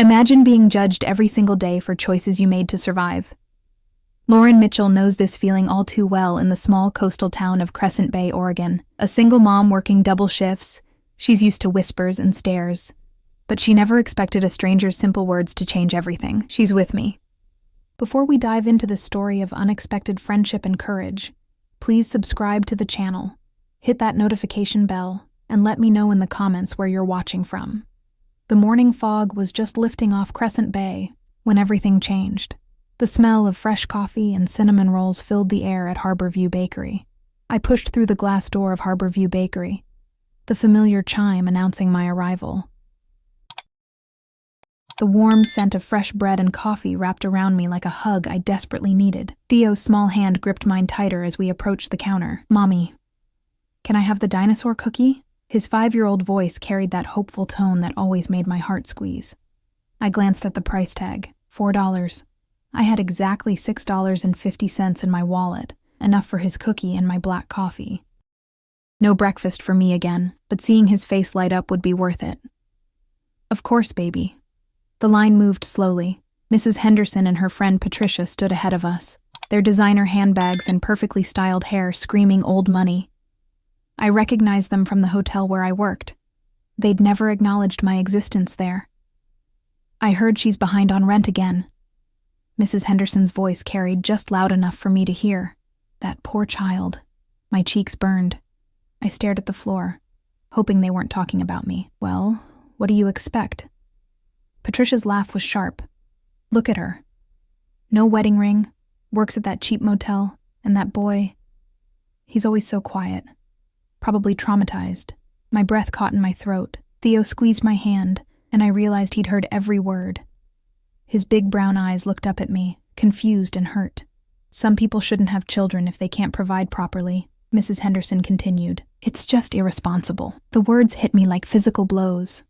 Imagine being judged every single day for choices you made to survive. Lauren Mitchell knows this feeling all too well in the small coastal town of Crescent Bay, Oregon. A single mom working double shifts, she's used to whispers and stares. But she never expected a stranger's simple words to change everything. She's with me. Before we dive into this story of unexpected friendship and courage, please subscribe to the channel, hit that notification bell, and let me know in the comments where you're watching from. The morning fog was just lifting off Crescent Bay when everything changed. The smell of fresh coffee and cinnamon rolls filled the air at Harborview Bakery. I pushed through the glass door of Harborview Bakery, the familiar chime announcing my arrival. The warm scent of fresh bread and coffee wrapped around me like a hug I desperately needed. Theo's small hand gripped mine tighter as we approached the counter. "Mommy, can I have the dinosaur cookie?" His 5-year-old voice carried that hopeful tone that always made my heart squeeze. I glanced at the price tag, $4. I had exactly $6.50 in my wallet, enough for his cookie and my black coffee. No breakfast for me again, but seeing his face light up would be worth it. "Of course, baby." The line moved slowly. Mrs. Henderson and her friend Patricia stood ahead of us, their designer handbags and perfectly styled hair screaming old money. I recognized them from the hotel where I worked. They'd never acknowledged my existence there. "I heard she's behind on rent again." Mrs. Henderson's voice carried just loud enough for me to hear. That poor child. My cheeks burned. I stared at the floor, hoping they weren't talking about me. "Well, what do you expect?" Patricia's laugh was sharp. "Look at her. No wedding ring, works at that cheap motel, and that boy. He's always so quiet. Probably traumatized." My breath caught in my throat. Theo squeezed my hand, and I realized he'd heard every word. His big brown eyes looked up at me, confused and hurt. "Some people shouldn't have children if they can't provide properly," Mrs. Henderson continued. "It's just irresponsible." The words hit me like physical blows.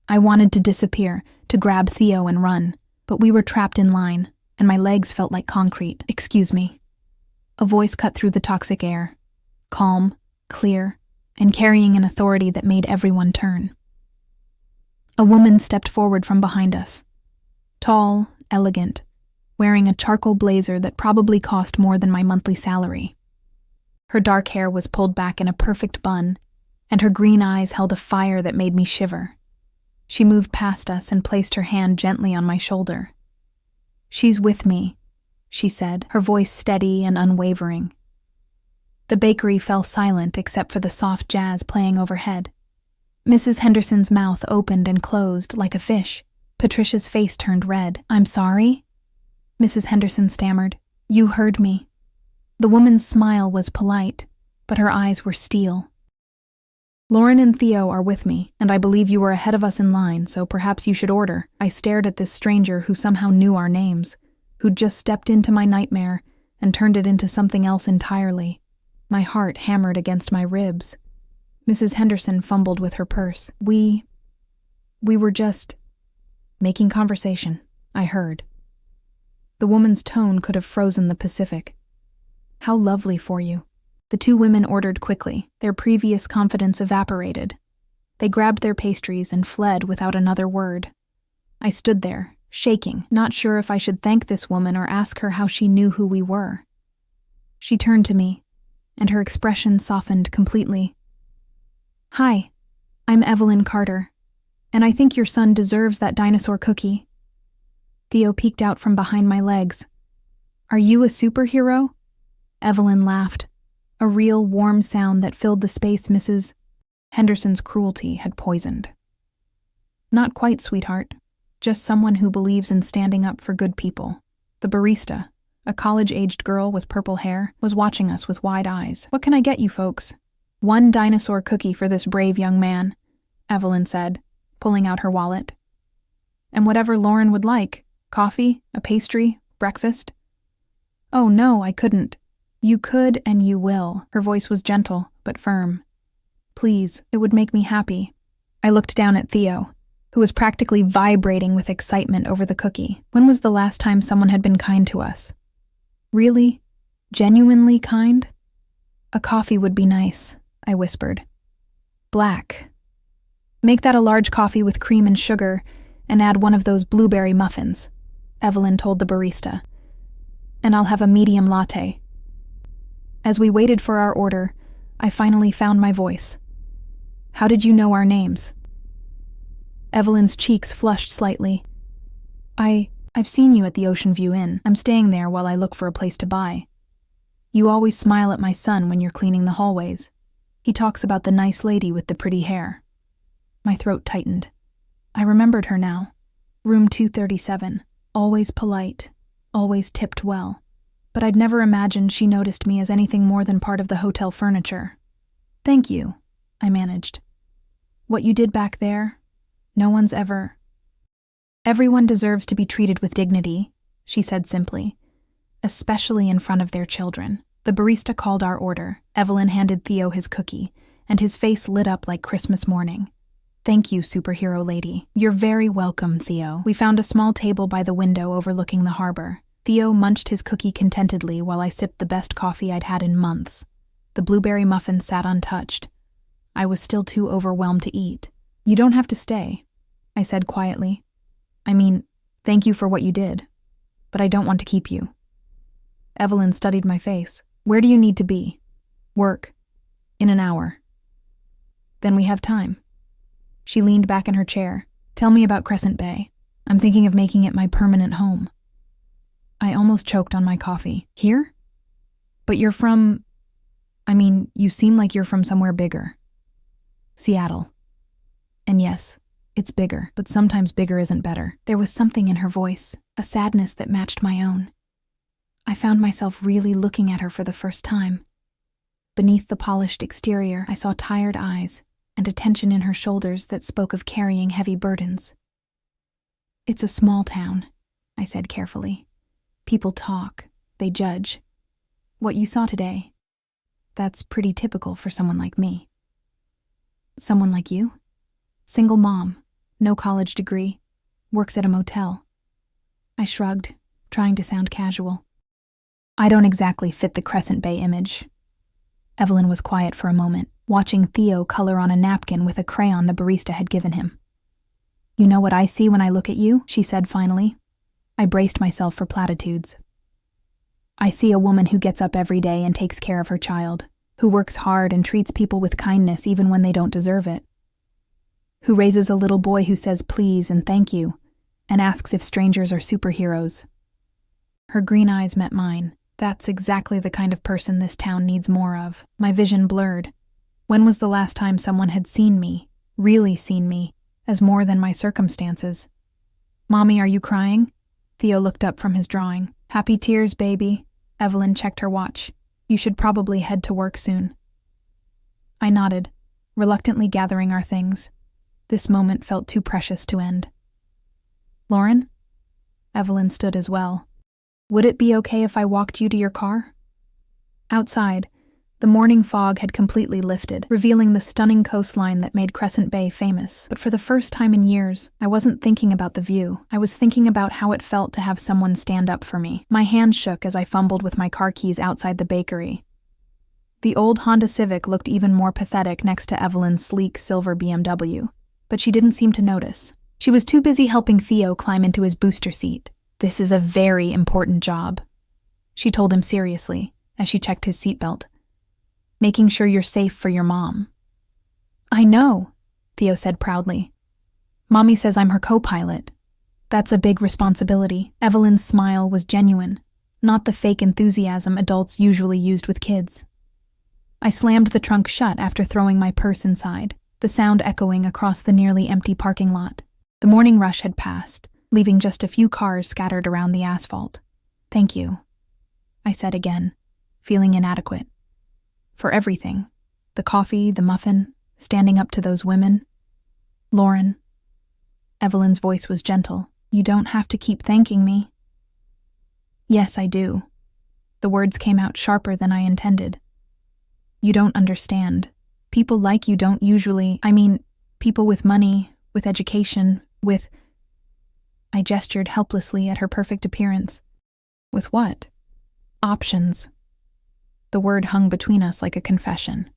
I wanted to disappear, to grab Theo and run, but we were trapped in line, and my legs felt like concrete. "Excuse me." A voice cut through the toxic air, calm, clear, and carrying an authority that made everyone turn. A woman stepped forward from behind us. Tall, elegant, wearing a charcoal blazer that probably cost more than my monthly salary. Her dark hair was pulled back in a perfect bun, and her green eyes held a fire that made me shiver. She moved past us and placed her hand gently on my shoulder. "She's with me," she said, her voice steady and unwavering. The bakery fell silent except for the soft jazz playing overhead. Mrs. Henderson's mouth opened and closed like a fish. Patricia's face turned red. "I'm sorry?" Mrs. Henderson stammered. "You heard me." The woman's smile was polite, but her eyes were steel. "Lauren and Theo are with me, and I believe you were ahead of us in line, so perhaps you should order." I stared at this stranger who somehow knew our names, who'd just stepped into my nightmare and turned it into something else entirely. My heart hammered against my ribs. Mrs. Henderson fumbled with her purse. We were just making conversation," I heard. The woman's tone could have frozen the Pacific. "How lovely for you." The two women ordered quickly. Their previous confidence evaporated. They grabbed their pastries and fled without another word. I stood there, shaking, not sure if I should thank this woman or ask her how she knew who we were. She turned to me, and her expression softened completely. "Hi, I'm Evelyn Carter, and I think your son deserves that dinosaur cookie." Theo peeked out from behind my legs. "Are you a superhero?" Evelyn laughed, a real warm sound that filled the space Mrs. Henderson's cruelty had poisoned. "Not quite, sweetheart. Just someone who believes in standing up for good people." The barista, a college-aged girl with purple hair, was watching us with wide eyes. "What can I get you folks?" "1 dinosaur cookie for this brave young man," Evelyn said, pulling out her wallet. "And whatever Lauren would like. Coffee, a pastry, breakfast." "Oh no, I couldn't." "You could and you will." Her voice was gentle, but firm. "Please, it would make me happy." I looked down at Theo, who was practically vibrating with excitement over the cookie. When was the last time someone had been kind to us? Really? Genuinely kind? "A coffee would be nice," I whispered. "Black. Make that a large coffee with cream and sugar, and add one of those blueberry muffins," Evelyn told the barista. "And I'll have a medium latte." As we waited for our order, I finally found my voice. "How did you know our names?" Evelyn's cheeks flushed slightly. I've seen you at the Ocean View Inn. I'm staying there while I look for a place to buy. You always smile at my son when you're cleaning the hallways. He talks about the nice lady with the pretty hair." My throat tightened. I remembered her now. Room 237, always polite, always tipped well. But I'd never imagined she noticed me as anything more than part of the hotel furniture. "Thank you," I managed. "What you did back there, no one's ever—" "Everyone deserves to be treated with dignity," she said simply, "especially in front of their children." The barista called our order. Evelyn handed Theo his cookie, and his face lit up like Christmas morning. "Thank you, superhero lady." "You're very welcome, Theo." We found a small table by the window overlooking the harbor. Theo munched his cookie contentedly while I sipped the best coffee I'd had in months. The blueberry muffin sat untouched. I was still too overwhelmed to eat. "You don't have to stay," I said quietly. "I mean, thank you for what you did, but I don't want to keep you." Evelyn studied my face. "Where do you need to be?" "Work. In an hour." "Then we have time." She leaned back in her chair. "Tell me about Crescent Bay. I'm thinking of making it my permanent home." I almost choked on my coffee. "Here? But you're from... you seem like you're from somewhere bigger." "Seattle. And yes, it's bigger, but sometimes bigger isn't better." There was something in her voice, a sadness that matched my own. I found myself really looking at her for the first time. Beneath the polished exterior, I saw tired eyes and a tension in her shoulders that spoke of carrying heavy burdens. "It's a small town," I said carefully. "People talk, they judge. What you saw today, that's pretty typical for someone like me." "Someone like you?" "Single mom, no college degree, works at a motel." I shrugged, trying to sound casual. "I don't exactly fit the Crescent Bay image." Evelyn was quiet for a moment, watching Theo color on a napkin with a crayon the barista had given him. "You know what I see when I look at you?" she said finally. I braced myself for platitudes. "I see a woman who gets up every day and takes care of her child, who works hard and treats people with kindness even when they don't deserve it, who raises a little boy who says please and thank you, and asks if strangers are superheroes." Her green eyes met mine. That's exactly the kind of person this town needs more of. My vision blurred. When was the last time someone had seen me, really seen me, as more than my circumstances? "Mommy, are you crying?" Theo looked up from his drawing. "Happy tears, baby." Evelyn checked her watch. "You should probably head to work soon." I nodded, reluctantly gathering our things. This moment felt too precious to end. "Lauren?" Evelyn stood as well. "Would it be okay if I walked you to your car?" Outside, the morning fog had completely lifted, revealing the stunning coastline that made Crescent Bay famous. But for the first time in years, I wasn't thinking about the view. I was thinking about how it felt to have someone stand up for me. My hand shook as I fumbled with my car keys outside the bakery. The old Honda Civic looked even more pathetic next to Evelyn's sleek silver BMW, but she didn't seem to notice. She was too busy helping Theo climb into his booster seat. "This is a very important job," she told him seriously as she checked his seatbelt. "Making sure you're safe for your mom." "I know," Theo said proudly. "Mommy says I'm her co-pilot. That's a big responsibility." Evelyn's smile was genuine, not the fake enthusiasm adults usually used with kids. I slammed the trunk shut after throwing my purse inside, the sound echoing across the nearly empty parking lot. The morning rush had passed, leaving just a few cars scattered around the asphalt. "Thank you," I said again, feeling inadequate. For everything. The coffee, the muffin, standing up to those women. "Lauren." Evelyn's voice was gentle. "You don't have to keep thanking me." "Yes, I do." The words came out sharper than I intended. "You don't understand. People like you don't usually— people with money, with education, with—" I gestured helplessly at her perfect appearance. "With what?" "Options." The word hung between us like a confession.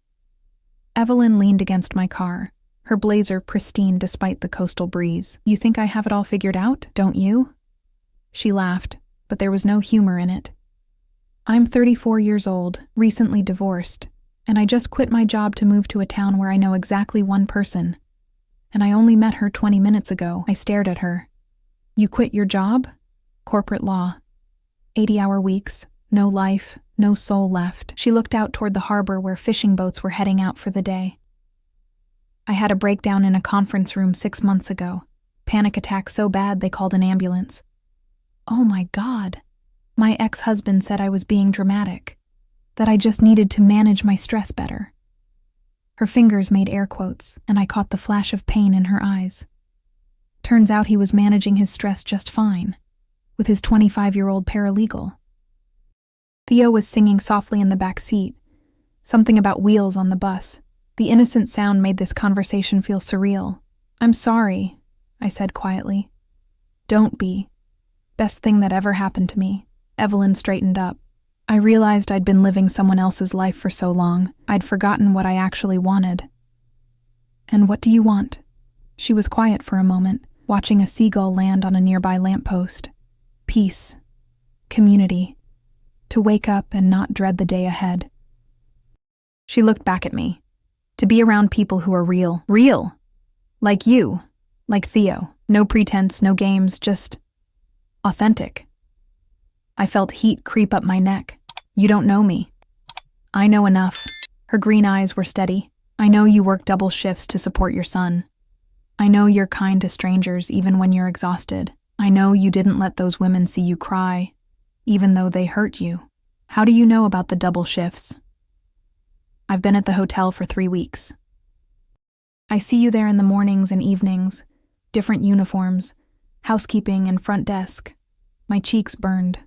Evelyn leaned against my car, her blazer pristine despite the coastal breeze. "You think I have it all figured out, don't you?" She laughed, but there was no humor in it. "I'm 34 years old, recently divorced, and I just quit my job to move to a town where I know exactly one person. And I only met her 20 minutes ago." I stared at her. "You quit your job?" "Corporate law. 80-hour weeks, no life, no soul left." She looked out toward the harbor where fishing boats were heading out for the day. "I had a breakdown in a conference room 6 months ago. Panic attack so bad they called an ambulance." "Oh my God." "My ex-husband said I was being dramatic, that I just needed to manage my stress better." Her fingers made air quotes, and I caught the flash of pain in her eyes. Turns out he was managing his stress just fine, with his 25-year-old paralegal. Theo was singing softly in the back seat, something about wheels on the bus. The innocent sound made this conversation feel surreal. "I'm sorry," I said quietly. "Don't be. Best thing that ever happened to me." Evelyn straightened up. I realized I'd been living someone else's life for so long, I'd forgotten what I actually wanted. "And what do you want?" She was quiet for a moment, watching a seagull land on a nearby lamppost. "Peace. Community. To wake up and not dread the day ahead." She looked back at me. "To be around people who are real. Real! Like you. Like Theo. No pretense, no games, just authentic." I felt heat creep up my neck. "You don't know me." "I know enough." Her green eyes were steady. "I know you work double shifts to support your son. I know you're kind to strangers even when you're exhausted. I know you didn't let those women see you cry, even though they hurt you. How do you know about the double shifts?" "I've been at the hotel for 3 weeks. I see you there in the mornings and evenings, different uniforms, housekeeping and front desk." My cheeks burned.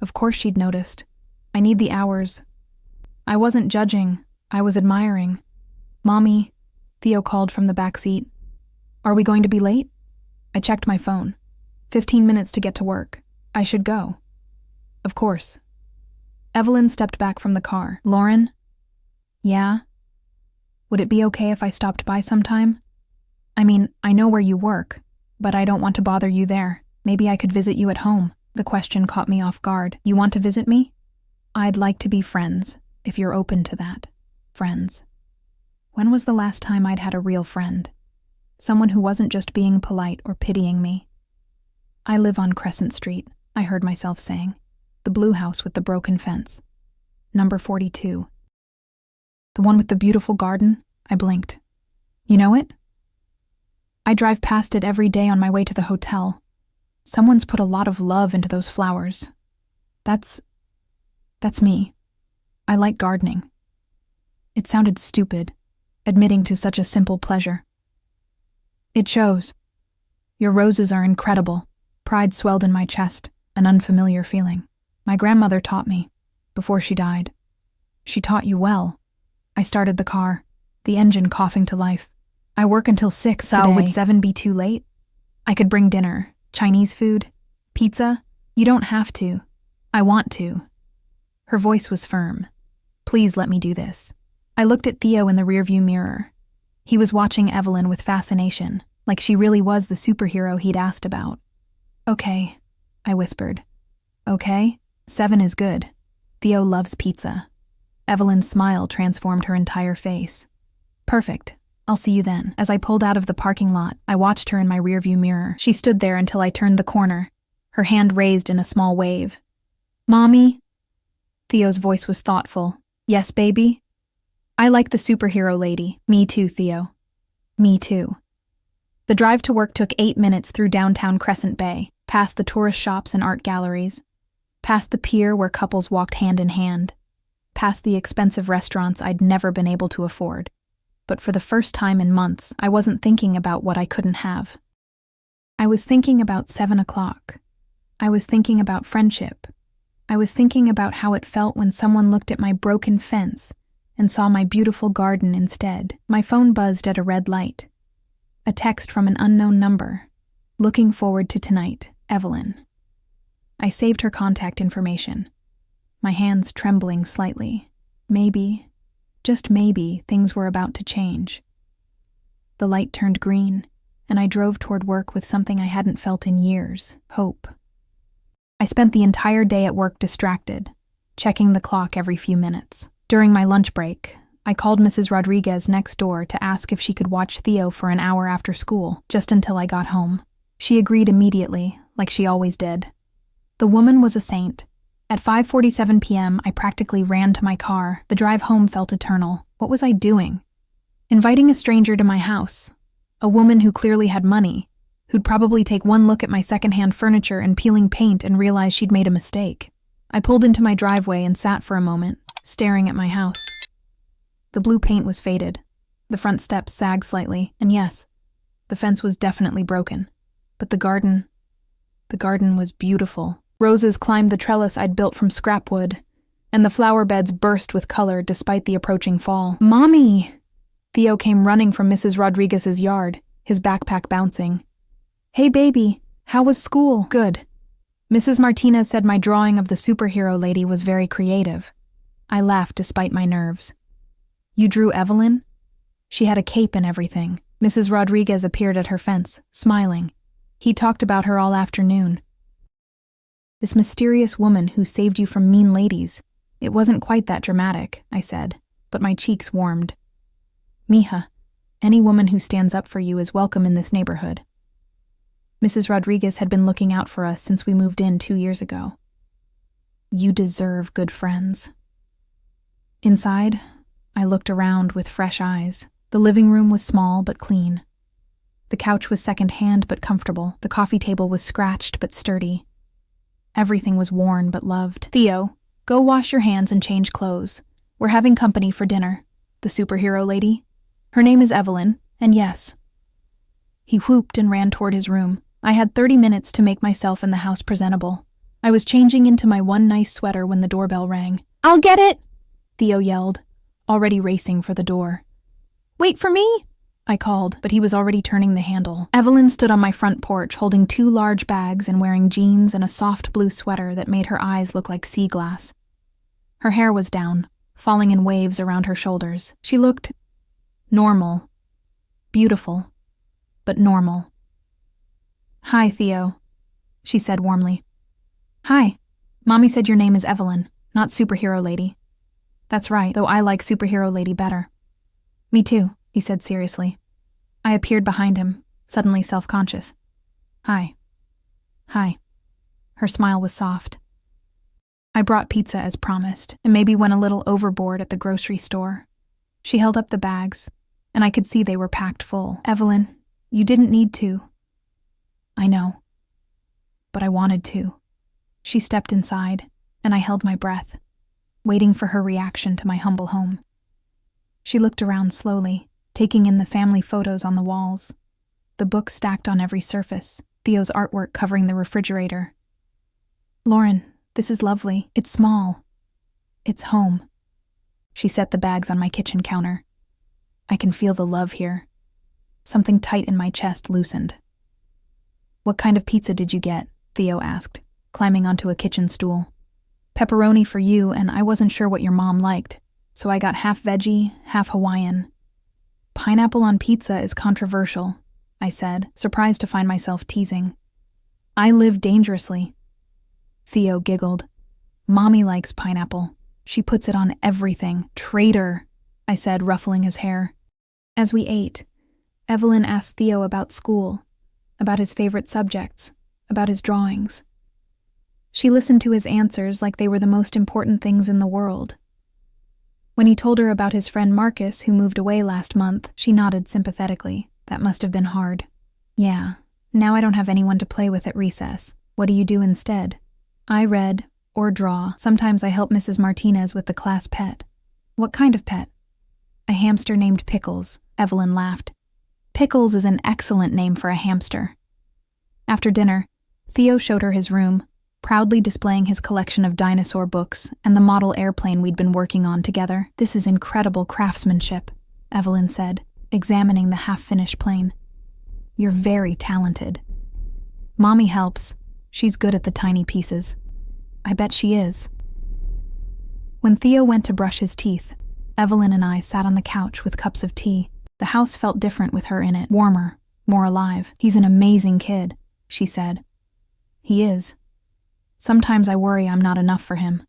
Of course she'd noticed. "I need the hours." I wasn't judging, I was admiring. "Mommy," Theo called from the back seat. "Are we going to be late?" I checked my phone. 15 minutes to get to work. I should go. "Of course." Evelyn stepped back from the car. "Lauren?" "Yeah?" "Would it be okay if I stopped by sometime? I mean, I know where you work, but I don't want to bother you there. Maybe I could visit you at home." The question caught me off guard. "You want to visit me?" "I'd like to be friends, if you're open to that." Friends. When was the last time I'd had a real friend? Someone who wasn't just being polite or pitying me. "I live on Crescent Street," I heard myself saying. "The blue house with the broken fence. Number 42. "The one with the beautiful garden?" I blinked. "You know it?" "I drive past it every day on my way to the hotel. Someone's put a lot of love into those flowers. That's me. I like gardening." It sounded stupid, admitting to such a simple pleasure. "It shows. Your roses are incredible." Pride swelled in my chest, an unfamiliar feeling. "My grandmother taught me, before she died." "She taught you well." I started the car, the engine coughing to life. "I work until 6 today. Would 7 be too late? I could bring dinner. Chinese food? Pizza? You don't have to. I want to." Her voice was firm. "Please let me do this." I looked at Theo in the rearview mirror. He was watching Evelyn with fascination, like she really was the superhero he'd asked about. "Okay," I whispered. "Okay? 7 is good. Theo loves pizza." Evelyn's smile transformed her entire face. "Perfect. I'll see you then." As I pulled out of the parking lot, I watched her in my rearview mirror. She stood there until I turned the corner, her hand raised in a small wave. "Mommy?" Theo's voice was thoughtful. "Yes, baby?" "I like the superhero lady." "Me too, Theo." "Me too." The drive to work took 8 minutes through downtown Crescent Bay, past the tourist shops and art galleries, past the pier where couples walked hand in hand, past the expensive restaurants I'd never been able to afford. But for the first time in months, I wasn't thinking about what I couldn't have. I was thinking about 7 o'clock. I was thinking about friendship. I was thinking about how it felt when someone looked at my broken fence and saw my beautiful garden instead. My phone buzzed at a red light. A text from an unknown number. "Looking forward to tonight, Evelyn." I saved her contact information, my hands trembling slightly. Maybe, just maybe, things were about to change. The light turned green, and I drove toward work with something I hadn't felt in years: hope. I spent the entire day at work distracted, checking the clock every few minutes. During my lunch break, I called Mrs. Rodriguez next door to ask if she could watch Theo for an hour after school, just until I got home. She agreed immediately, like she always did. The woman was a saint. At 5:47 p.m., I practically ran to my car. The drive home felt eternal. What was I doing? Inviting a stranger to my house. A woman who clearly had money, who'd probably take one look at my secondhand furniture and peeling paint and realize she'd made a mistake. I pulled into my driveway and sat for a moment, staring at my house. The blue paint was faded. The front steps sagged slightly, and yes, the fence was definitely broken. But the garden was beautiful. Roses climbed the trellis I'd built from scrap wood, and the flower beds burst with color despite the approaching fall. "Mommy!" Theo came running from Mrs. Rodriguez's yard, his backpack bouncing. "Hey, baby, how was school?" "Good." Mrs. Martinez said my drawing of the superhero lady was very creative. I laughed despite my nerves. "You drew Evelyn?" She had a cape and everything. Mrs. Rodriguez appeared at her fence, smiling. He talked about her all afternoon. "This mysterious woman who saved you from mean ladies. It wasn't quite that dramatic," I said, but my cheeks warmed. "Mija, any woman who stands up for you is welcome in this neighborhood." Mrs. Rodriguez had been looking out for us since we moved in 2 years ago. "You deserve good friends." Inside, I looked around with fresh eyes. The living room was small but clean. The couch was second-hand but comfortable. The coffee table was scratched but sturdy. Everything was worn but loved. "Theo, go wash your hands and change clothes. We're having company for dinner. The superhero lady. Her name is Evelyn, and yes." He whooped and ran toward his room. I had 30 minutes to make myself and the house presentable. I was changing into my one nice sweater when the doorbell rang. "I'll get it!" Theo yelled, already racing for the door. "Wait for me!" I called, but he was already turning the handle. Evelyn stood on my front porch holding 2 large bags and wearing jeans and a soft blue sweater that made her eyes look like sea glass. Her hair was down, falling in waves around her shoulders. She looked normal. Beautiful, but normal. "Hi, Theo," she said warmly. "Hi. Mommy said your name is Evelyn, not superhero lady." "That's right, though I like superhero lady better." "Me too," he said seriously. I appeared behind him, suddenly self-conscious. "Hi." "Hi." Her smile was soft. I brought pizza as promised, and maybe went a little overboard at the grocery store. She held up the bags, and I could see they were packed full. "Evelyn, you didn't need to." "I know. But I wanted to." She stepped inside, and I held my breath, waiting for her reaction to my humble home. She looked around slowly, taking in the family photos on the walls, the books stacked on every surface, Theo's artwork covering the refrigerator. "Lauren, this is lovely. It's small. It's home." She set the bags on my kitchen counter. I can feel the love here. Something tight in my chest loosened. "What kind of pizza did you get?" Theo asked, climbing onto a kitchen stool. "Pepperoni for you, and I wasn't sure what your mom liked, so I got half veggie, half Hawaiian." "Pineapple on pizza is controversial," I said, surprised to find myself teasing. "I live dangerously." Theo giggled. "Mommy likes pineapple. She puts it on everything. Traitor," I said, ruffling his hair. As we ate, Evelyn asked Theo about school, about his favorite subjects, about his drawings. She listened to his answers like they were the most important things in the world. When he told her about his friend Marcus, who moved away last month, she nodded sympathetically. That must have been hard. "Yeah, now I don't have anyone to play with at recess. What do you do instead?" "I read or draw. Sometimes I help Mrs. Martinez with the class pet." "What kind of pet?" "A hamster named Pickles," Evelyn laughed. "Pickles is an excellent name for a hamster." After dinner, Theo showed her his room, proudly displaying his collection of dinosaur books and the model airplane we'd been working on together. "This is incredible craftsmanship," Evelyn said, examining the half-finished plane. "You're very talented." "Mommy helps. She's good at the tiny pieces." "I bet she is." When Theo went to brush his teeth, Evelyn and I sat on the couch with cups of tea. The house felt different with her in it, warmer, more alive. "He's an amazing kid," she said. "He is. Sometimes I worry I'm not enough for him.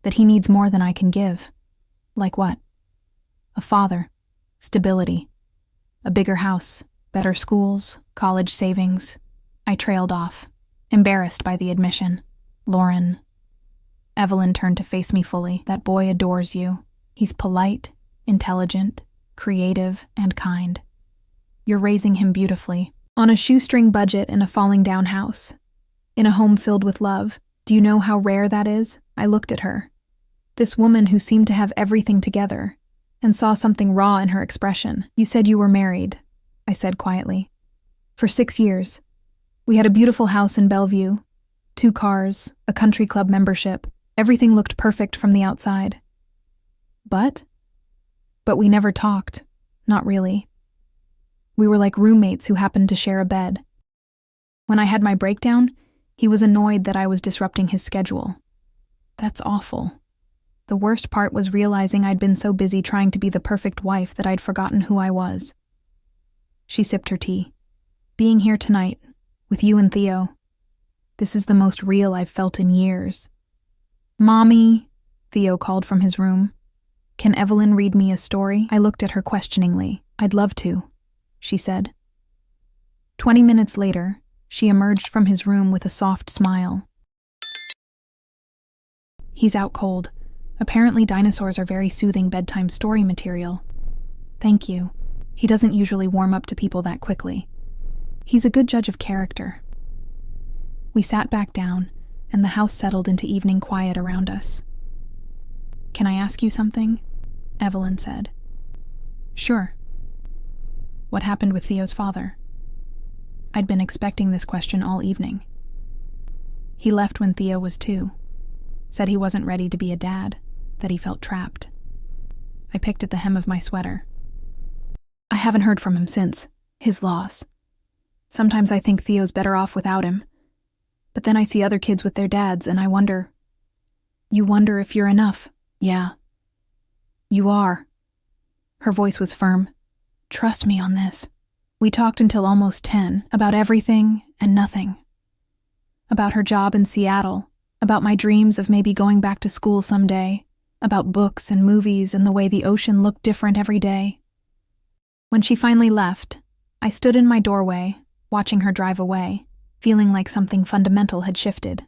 That he needs more than I can give." "Like what?" "A father, stability, a bigger house, better schools, college savings." I trailed off, embarrassed by the admission. "Lauren." Evelyn turned to face me fully. "That boy adores you. He's polite, intelligent, creative, and kind. You're raising him beautifully. On a shoestring budget in a falling-down house. In a home filled with love. Do you know how rare that is?" I looked at her. This woman who seemed to have everything together, and saw something raw in her expression. "You said you were married," I said quietly. "For 6 years. We had a beautiful house in Bellevue, 2 cars, a country club membership. Everything looked perfect from the outside. But we never talked. Not really. We were like roommates who happened to share a bed. When I had my breakdown, he was annoyed that I was disrupting his schedule. That's awful. The worst part was realizing I'd been so busy trying to be the perfect wife that I'd forgotten who I was." She sipped her tea. "Being here tonight, with you and Theo, this is the most real I've felt in years." "Mommy," Theo called from his room. "Can Evelyn read me a story?" I looked at her questioningly. "I'd love to," she said. 20 minutes later, she emerged from his room with a soft smile. "He's out cold. Apparently dinosaurs are very soothing bedtime story material." "Thank you. He doesn't usually warm up to people that quickly. He's a good judge of character." We sat back down, and the house settled into evening quiet around us. "Can I ask you something?" Evelyn said. "Sure." "What happened with Theo's father?" I'd been expecting this question all evening. "He left when Theo was 2. Said he wasn't ready to be a dad, that he felt trapped." I picked at the hem of my sweater. "I haven't heard from him since. His loss. Sometimes I think Theo's better off without him. But then I see other kids with their dads, and I wonder." "You wonder if you're enough?" "Yeah." "You are." Her voice was firm. "Trust me on this." We talked until almost 10, about everything and nothing. About her job in Seattle, about my dreams of maybe going back to school someday, about books and movies and the way the ocean looked different every day. When she finally left, I stood in my doorway, watching her drive away, feeling like something fundamental had shifted.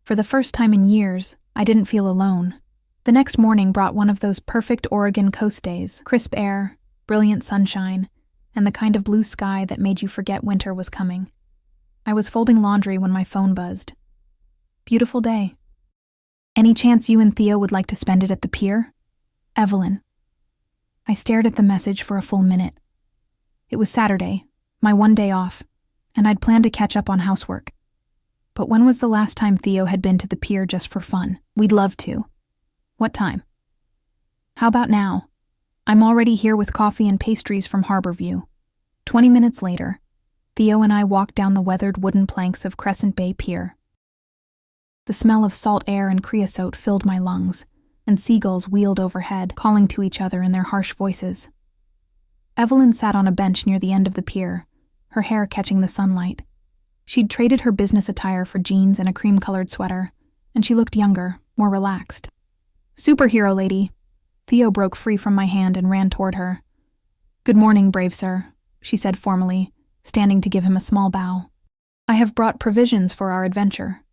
For the first time in years, I didn't feel alone. The next morning brought one of those perfect Oregon coast days, crisp air, brilliant sunshine, and the kind of blue sky that made you forget winter was coming. I was folding laundry when my phone buzzed. "Beautiful day. Any chance you and Theo would like to spend it at the pier? Evelyn." I stared at the message for a full minute. It was Saturday, my one day off, and I'd planned to catch up on housework. But when was the last time Theo had been to the pier just for fun? We'd love to. What time? How about now? I'm already here with coffee and pastries from Harborview. 20 minutes later, Theo and I walked down the weathered wooden planks of Crescent Bay Pier. The smell of salt air and creosote filled my lungs, and seagulls wheeled overhead, calling to each other in their harsh voices. Evelyn sat on a bench near the end of the pier, her hair catching the sunlight. She'd traded her business attire for jeans and a cream-colored sweater, and she looked younger, more relaxed. "Superhero lady." Theo broke free from my hand and ran toward her. "Good morning, brave sir," she said formally, standing to give him a small bow. "I have brought provisions for our adventure."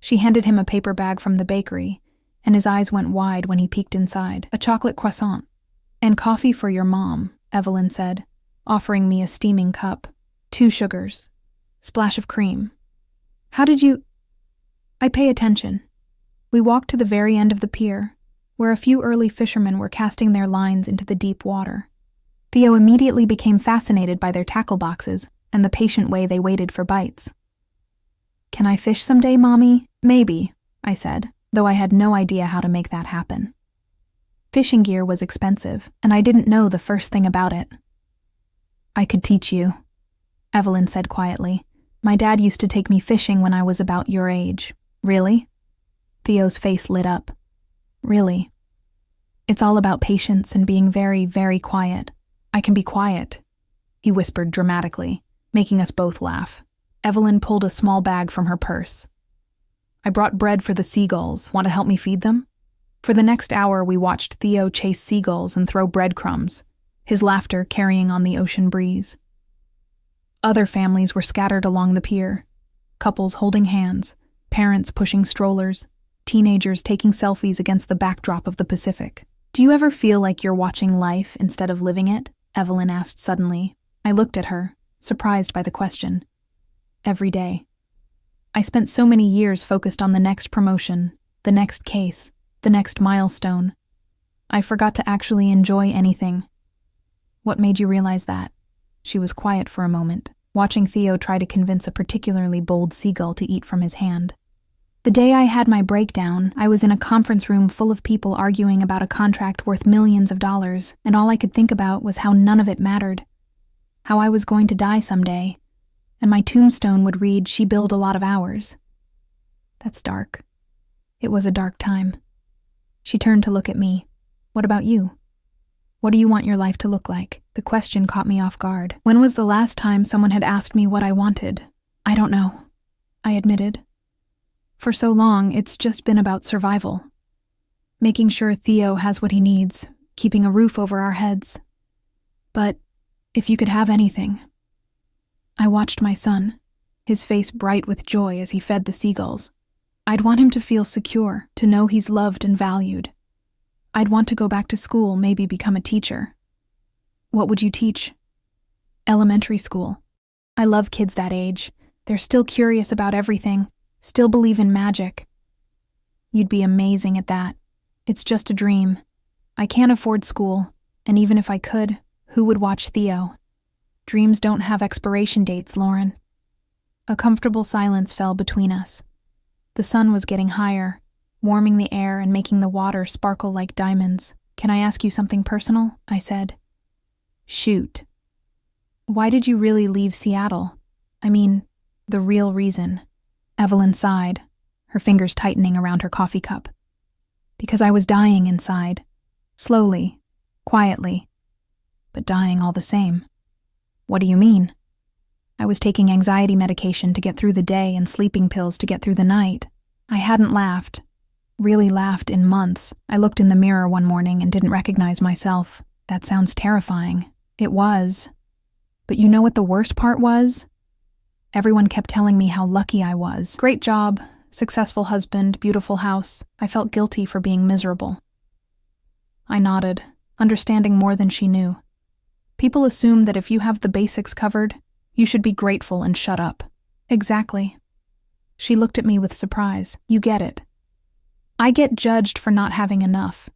She handed him a paper bag from the bakery, and his eyes went wide when he peeked inside. "A chocolate croissant. And coffee for your mom," Evelyn said, offering me a steaming cup. 2 sugars. Splash of cream. "How did you—" I pay attention. We walked to the very end of the pier, where a few early fishermen were casting their lines into the deep water. Theo immediately became fascinated by their tackle boxes and the patient way they waited for bites. "Can I fish someday, Mommy?" "Maybe," I said, though I had no idea how to make that happen. Fishing gear was expensive, and I didn't know the first thing about it. "I could teach you," Evelyn said quietly. "My dad used to take me fishing when I was about your age." "Really?" Theo's face lit up. "Really. It's all about patience and being very, very quiet. I can be quiet, he whispered dramatically, making us both laugh. Evelyn pulled a small bag from her purse. I brought bread for the seagulls. Want to help me feed them? For the next hour, we watched Theo chase seagulls and throw breadcrumbs, his laughter carrying on the ocean breeze. Other families were scattered along the pier, couples holding hands, parents pushing strollers, teenagers taking selfies against the backdrop of the Pacific. Do you ever feel like you're watching life instead of living it? Evelyn asked suddenly. I looked at her, surprised by the question. Every day. I spent so many years focused on the next promotion, the next case, the next milestone. I forgot to actually enjoy anything. What made you realize that? She was quiet for a moment, watching Theo try to convince a particularly bold seagull to eat from his hand. The day I had my breakdown, I was in a conference room full of people arguing about a contract worth millions of dollars, and all I could think about was how none of it mattered. How I was going to die someday, and my tombstone would read, "She billed a lot of hours." That's dark. It was a dark time. She turned to look at me. What about you? What do you want your life to look like? The question caught me off guard. When was the last time someone had asked me what I wanted? I don't know, I admitted. For so long, it's just been about survival. Making sure Theo has what he needs, keeping a roof over our heads. But if you could have anything. I watched my son, his face bright with joy as he fed the seagulls. I'd want him to feel secure, to know he's loved and valued. I'd want to go back to school, maybe become a teacher. What would you teach? Elementary school. I love kids that age. They're still curious about everything, still believe in magic. You'd be amazing at that. It's just a dream. I can't afford school, and even if I could, who would watch Theo? Dreams don't have expiration dates, Lauren. A comfortable silence fell between us. The sun was getting higher, warming the air and making the water sparkle like diamonds. Can I ask you something personal? I said. Shoot. Why did you really leave Seattle? I mean, the real reason. Evelyn sighed, her fingers tightening around her coffee cup. Because I was dying inside. Slowly, quietly, but dying all the same. What do you mean? I was taking anxiety medication to get through the day and sleeping pills to get through the night. I hadn't laughed, really laughed in months. I looked in the mirror one morning and didn't recognize myself. That sounds terrifying. It was. But you know what the worst part was? Everyone kept telling me how lucky I was. Great job, successful husband, beautiful house. I felt guilty for being miserable. I nodded, understanding more than she knew. People assume that if you have the basics covered, you should be grateful and shut up. Exactly. She looked at me with surprise. You get it. I get judged for not having enough.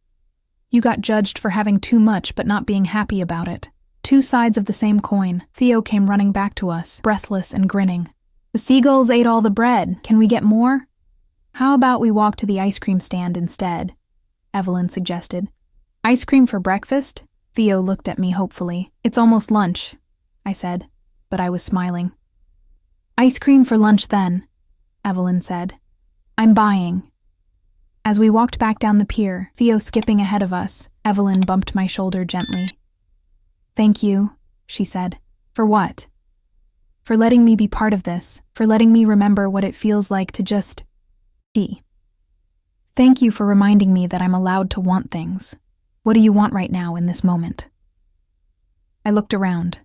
You got judged for having too much but not being happy about it. Two sides of the same coin. Theo came running back to us, breathless and grinning. The seagulls ate all the bread. Can we get more? How about we walk to the ice cream stand instead? Evelyn suggested. Ice cream for breakfast? Theo looked at me hopefully. It's almost lunch, I said, but I was smiling. Ice cream for lunch then, Evelyn said. I'm buying. As we walked back down the pier, Theo skipping ahead of us, Evelyn bumped my shoulder gently. Thank you, she said. For what? For letting me be part of this, for letting me remember what it feels like to just be. Thank you for reminding me that I'm allowed to want things. What do you want right now in this moment? I looked around,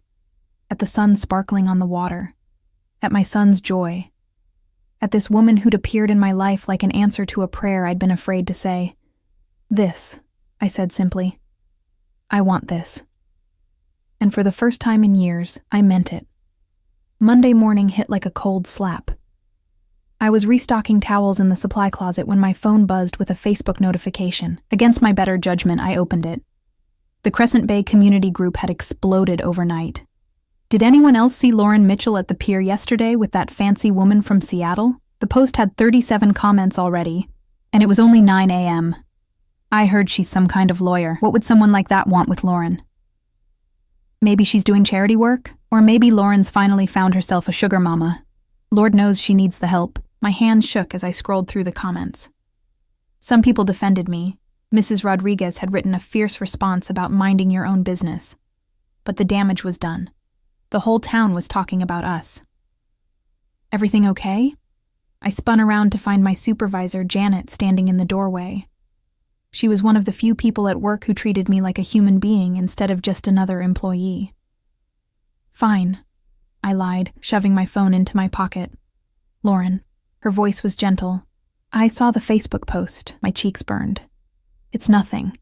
at the sun sparkling on the water, at my son's joy, at this woman who'd appeared in my life like an answer to a prayer I'd been afraid to say. This, I said simply. I want this. And for the first time in years, I meant it. Monday morning hit like a cold slap. I was restocking towels in the supply closet when my phone buzzed with a Facebook notification. Against my better judgment, I opened it. The Crescent Bay community group had exploded overnight. Did anyone else see Lauren Mitchell at the pier yesterday with that fancy woman from Seattle? The post had 37 comments already, and it was only 9 a.m. I heard she's some kind of lawyer. What would someone like that want with Lauren? Maybe she's doing charity work, or maybe Lauren's finally found herself a sugar mama. Lord knows she needs the help. My hand shook as I scrolled through the comments. Some people defended me. Mrs. Rodriguez had written a fierce response about minding your own business. but the damage was done. The whole town was talking about us. Everything okay? I spun around to find my supervisor, Janet, standing in the doorway. She was one of the few people at work who treated me like a human being instead of just another employee. Fine, I lied, shoving my phone into my pocket. Lauren. Her voice was gentle. I saw the Facebook post. My cheeks burned. It's nothing.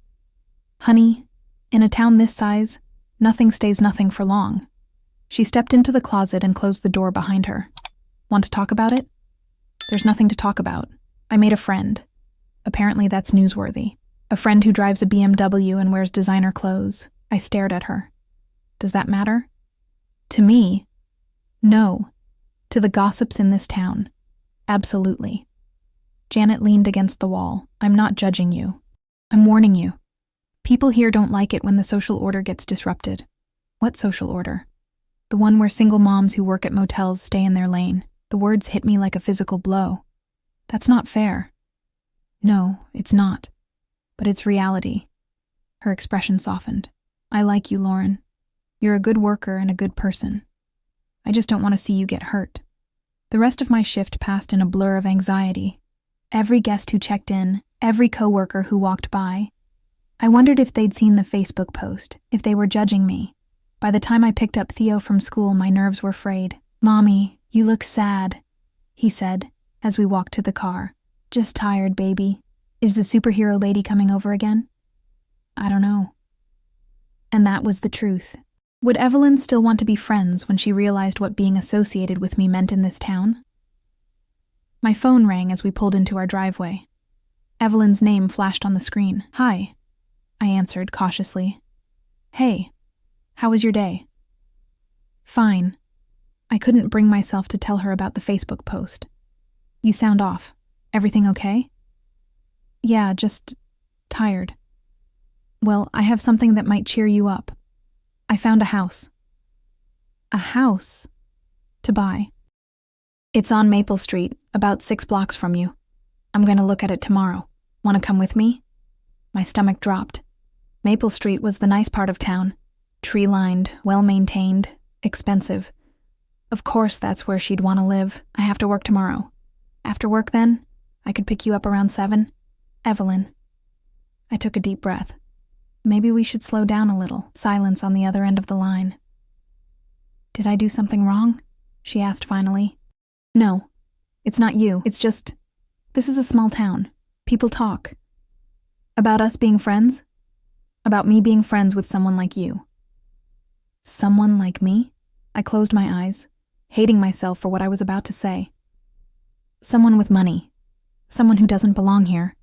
Honey, in a town this size, nothing stays nothing for long. She stepped into the closet and closed the door behind her. Want to talk about it? There's nothing to talk about. I made a friend. Apparently that's newsworthy. A friend who drives a BMW and wears designer clothes. I stared at her. Does that matter? To me? No. To the gossips in this town. Absolutely. Janet leaned against the wall. I'm not judging you. I'm warning you. People here don't like it when the social order gets disrupted. What social order? The one where single moms who work at motels stay in their lane. The words hit me like a physical blow. That's not fair. No, it's not. But it's reality. Her expression softened. I like you, Lauren. You're a good worker and a good person. I just don't want to see you get hurt. The rest of my shift passed in a blur of anxiety. Every guest who checked in, every coworker who walked by. I wondered if they'd seen the Facebook post, if they were judging me. By the time I picked up Theo from school, my nerves were frayed. Mommy, you look sad, he said, as we walked to the car. Just tired, baby. Is the superhero lady coming over again? I don't know. And that was the truth. Would Evelyn still want to be friends when she realized what being associated with me meant in this town? My phone rang as we pulled into our driveway. Evelyn's name flashed on the screen. Hi, I answered cautiously. Hey, how was your day? Fine. I couldn't bring myself to tell her about the Facebook post. You sound off. Everything okay? Yeah, just tired. Well, I have something that might cheer you up. I found a house. A house? To buy. It's on Maple Street, about 6 blocks from you. I'm going to look at it tomorrow. Want to come with me? My stomach dropped. Maple Street was the nice part of town. Tree-lined, well-maintained, expensive. Of course that's where she'd want to live. I have to work tomorrow. After work then, I could pick you up around 7. Evelyn. I took a deep breath. Maybe we should slow down a little. Silence on the other end of the line. Did I do something wrong? She asked finally. No, it's not you. It's just, this is a small town. People talk. About us being friends? About me being friends with someone like you. Someone like me? I closed my eyes, hating myself for what I was about to say. Someone with money. Someone who doesn't belong here.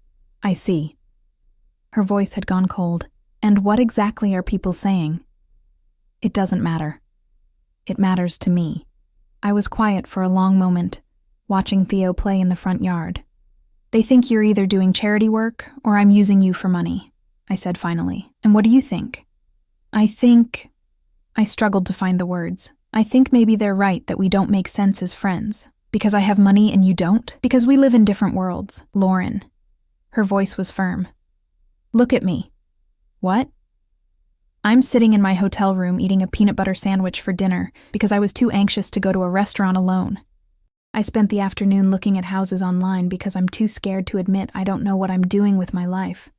I see. Her voice had gone cold. And what exactly are people saying? It doesn't matter. It matters to me. I was quiet for a long moment, watching Theo play in the front yard. They think you're either doing charity work or I'm using you for money, I said finally. And what do you think? I struggled to find the words. I think maybe they're right that we don't make sense as friends. Because I have money and you don't? Because we live in different worlds, Lauren. Her voice was firm. Look at me. What? I'm sitting in my hotel room eating a peanut butter sandwich for dinner because I was too anxious to go to a restaurant alone. I spent the afternoon looking at houses online because I'm too scared to admit I don't know what I'm doing with my life.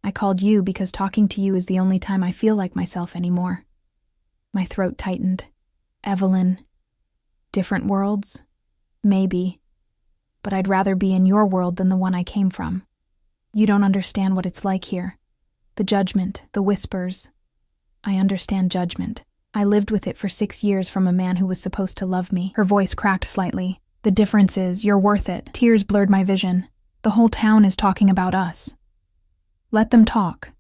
I called you because talking to you is the only time I feel like myself anymore. My throat tightened. Evelyn. Different worlds? Maybe. But I'd rather be in your world than the one I came from. You don't understand what it's like here. The judgment, the whispers. I understand judgment. I lived with it for 6 years from a man who was supposed to love me. Her voice cracked slightly. The difference is, you're worth it. Tears blurred my vision. The whole town is talking about us. Let them talk.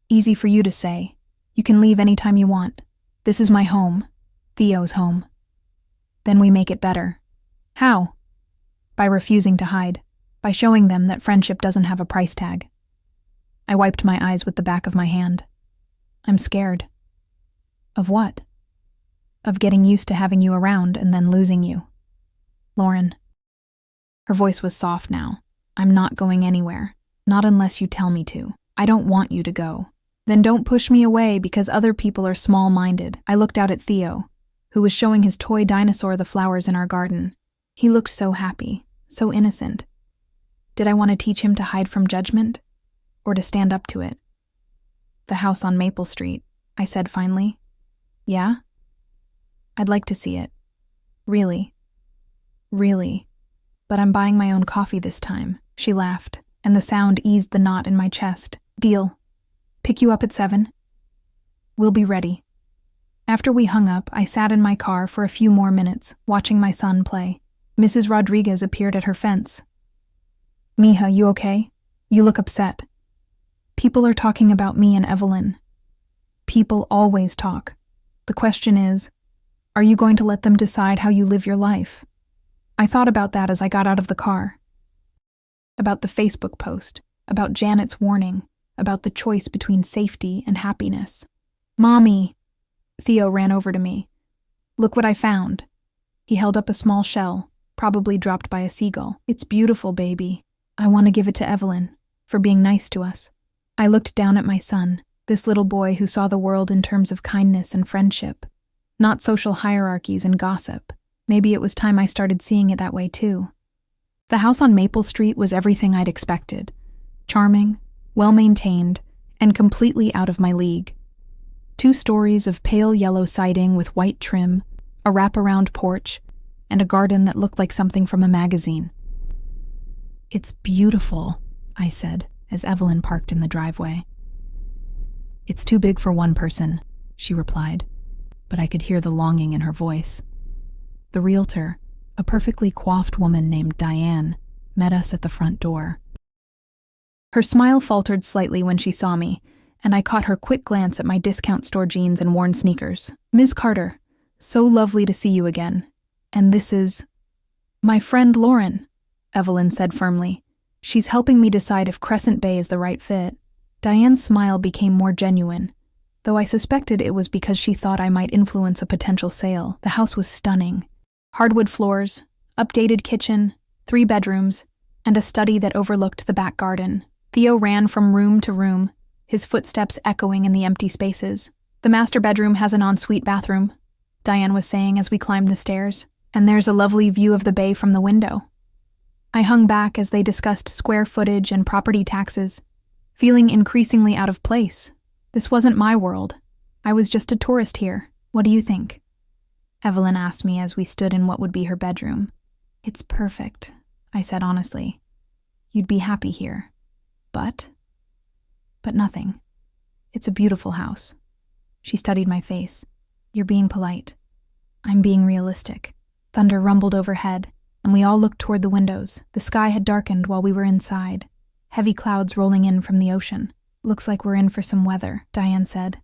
Easy for you to say. You can leave anytime you want. This is my home. Theo's home. Then we make it better. How? By refusing to hide. By showing them that friendship doesn't have a price tag. I wiped my eyes with the back of my hand. I'm scared. Of what? Of getting used to having you around and then losing you. Lauren. Her voice was soft now. I'm not going anywhere. Not unless you tell me to. I don't want you to go. Then don't push me away because other people are small-minded. I looked out at Theo, who was showing his toy dinosaur the flowers in our garden. He looked so happy, so innocent. Did I want to teach him to hide from judgment, or to stand up to it? The house on Maple Street, I said finally. Yeah? I'd like to see it. Really. Really. But I'm buying my own coffee this time. She laughed, and the sound eased the knot in my chest. Deal. Pick you up at 7? We'll be ready. After we hung up, I sat in my car for a few more minutes, watching my son play. Mrs. Rodriguez appeared at her fence. Mija, you okay? You look upset. People are talking about me and Evelyn. People always talk. The question is, are you going to let them decide how you live your life? I thought about that as I got out of the car. About the Facebook post, about Janet's warning, about the choice between safety and happiness. Mommy! Theo ran over to me. Look what I found. He held up a small shell, probably dropped by a seagull. It's beautiful, baby. I want to give it to Evelyn, for being nice to us. I looked down at my son, this little boy who saw the world in terms of kindness and friendship, not social hierarchies and gossip. Maybe it was time I started seeing it that way too. The house on Maple Street was everything I'd expected. Charming, well-maintained, and completely out of my league. 2 stories of pale yellow siding with white trim, a wraparound porch, and a garden that looked like something from a magazine. It's beautiful, I said, as Evelyn parked in the driveway. It's too big for one person, she replied, but I could hear the longing in her voice. The realtor, a perfectly coiffed woman named Diane, met us at the front door. Her smile faltered slightly when she saw me, and I caught her quick glance at my discount store jeans and worn sneakers. Ms. Carter, so lovely to see you again. And this is... my friend Lauren, Evelyn said firmly. She's helping me decide if Crescent Bay is the right fit. Diane's smile became more genuine, though I suspected it was because she thought I might influence a potential sale. The house was stunning. Hardwood floors, updated kitchen, 3 bedrooms, and a study that overlooked the back garden. Theo ran from room to room, his footsteps echoing in the empty spaces. The master bedroom has an ensuite bathroom, Diane was saying as we climbed the stairs, and there's a lovely view of the bay from the window. I hung back as they discussed square footage and property taxes, feeling increasingly out of place. This wasn't my world. I was just a tourist here. What do you think? Evelyn asked me as we stood in what would be her bedroom. It's perfect, I said honestly. You'd be happy here. But nothing. It's a beautiful house. She studied my face. You're being polite. I'm being realistic. Thunder rumbled overhead, and we all looked toward the windows. The sky had darkened while we were inside, heavy clouds rolling in from the ocean. Looks like we're in for some weather, Diane said.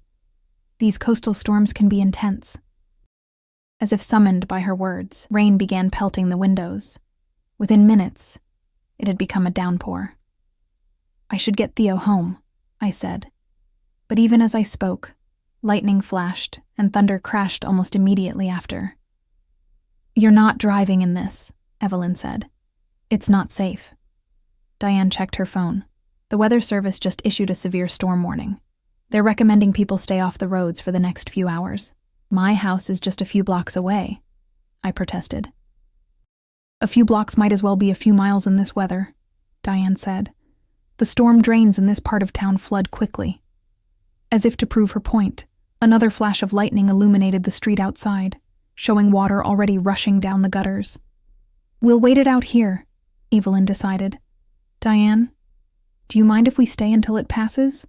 These coastal storms can be intense. As if summoned by her words, rain began pelting the windows. Within minutes, it had become a downpour. I should get Theo home, I said. But even as I spoke, lightning flashed and thunder crashed almost immediately after. You're not driving in this, Evelyn said. It's not safe. Diane checked her phone. The weather service just issued a severe storm warning. They're recommending people stay off the roads for the next few hours. My house is just a few blocks away, I protested. A few blocks might as well be a few miles in this weather, Diane said. The storm drains in this part of town flood quickly. As if to prove her point, another flash of lightning illuminated the street outside, showing water already rushing down the gutters. We'll wait it out here, Evelyn decided. Diane, do you mind if we stay until it passes?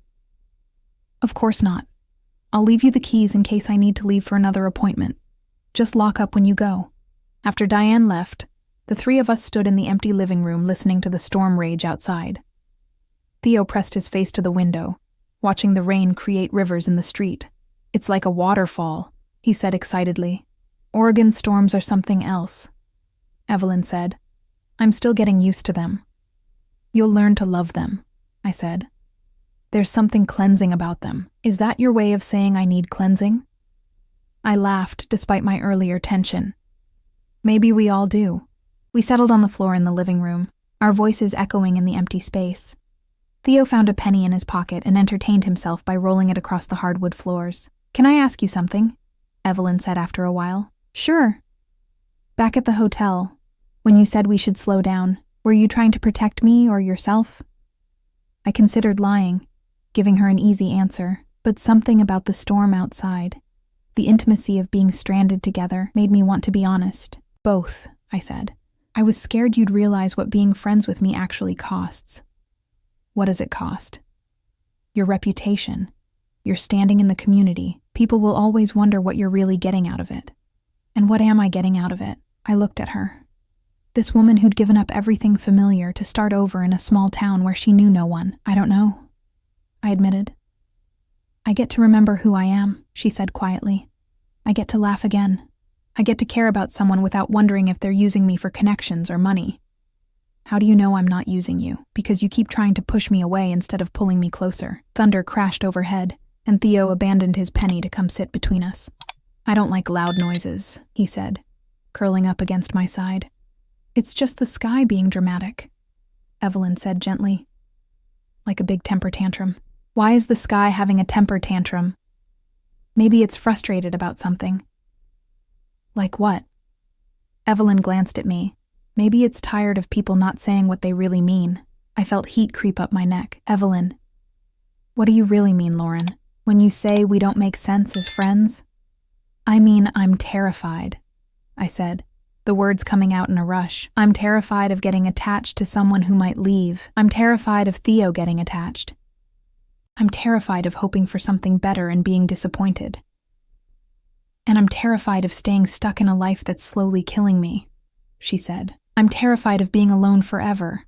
Of course not. I'll leave you the keys in case I need to leave for another appointment. Just lock up when you go. After Diane left, the 3 of us stood in the empty living room listening to the storm rage outside. Theo pressed his face to the window, watching the rain create rivers in the street. It's like a waterfall, he said excitedly. Oregon storms are something else, Evelyn said. I'm still getting used to them. You'll learn to love them, I said. There's something cleansing about them. Is that your way of saying I need cleansing? I laughed despite my earlier tension. Maybe we all do. We settled on the floor in the living room, our voices echoing in the empty space. Theo found a penny in his pocket and entertained himself by rolling it across the hardwood floors. "Can I ask you something?" Evelyn said after a while. "Sure." "Back at the hotel, when you said we should slow down, were you trying to protect me or yourself?" I considered lying, giving her an easy answer, but something about the storm outside, the intimacy of being stranded together, made me want to be honest. "Both," I said. "I was scared you'd realize what being friends with me actually costs." "What does it cost?" "Your reputation. Your standing in the community. People will always wonder what you're really getting out of it." "And what am I getting out of it?" I looked at her. This woman who'd given up everything familiar to start over in a small town where she knew no one. "I don't know," I admitted. "I get to remember who I am," she said quietly. "I get to laugh again. I get to care about someone without wondering if they're using me for connections or money." "How do you know I'm not using you?" "Because you keep trying to push me away instead of pulling me closer." Thunder crashed overhead, and Theo abandoned his penny to come sit between us. "I don't like loud noises," he said, curling up against my side. "It's just the sky being dramatic," Evelyn said gently. "Like a big temper tantrum." "Why is the sky having a temper tantrum?" "Maybe it's frustrated about something." "Like what?" Evelyn glanced at me. "Maybe it's tired of people not saying what they really mean." I felt heat creep up my neck. "Evelyn, what do you really mean, Lauren, when you say we don't make sense as friends?" "I mean, I'm terrified," I said, the words coming out in a rush. "I'm terrified of getting attached to someone who might leave. I'm terrified of Theo getting attached. I'm terrified of hoping for something better and being disappointed. And I'm terrified of staying stuck in a life that's slowly killing me," she said. "I'm terrified of being alone forever.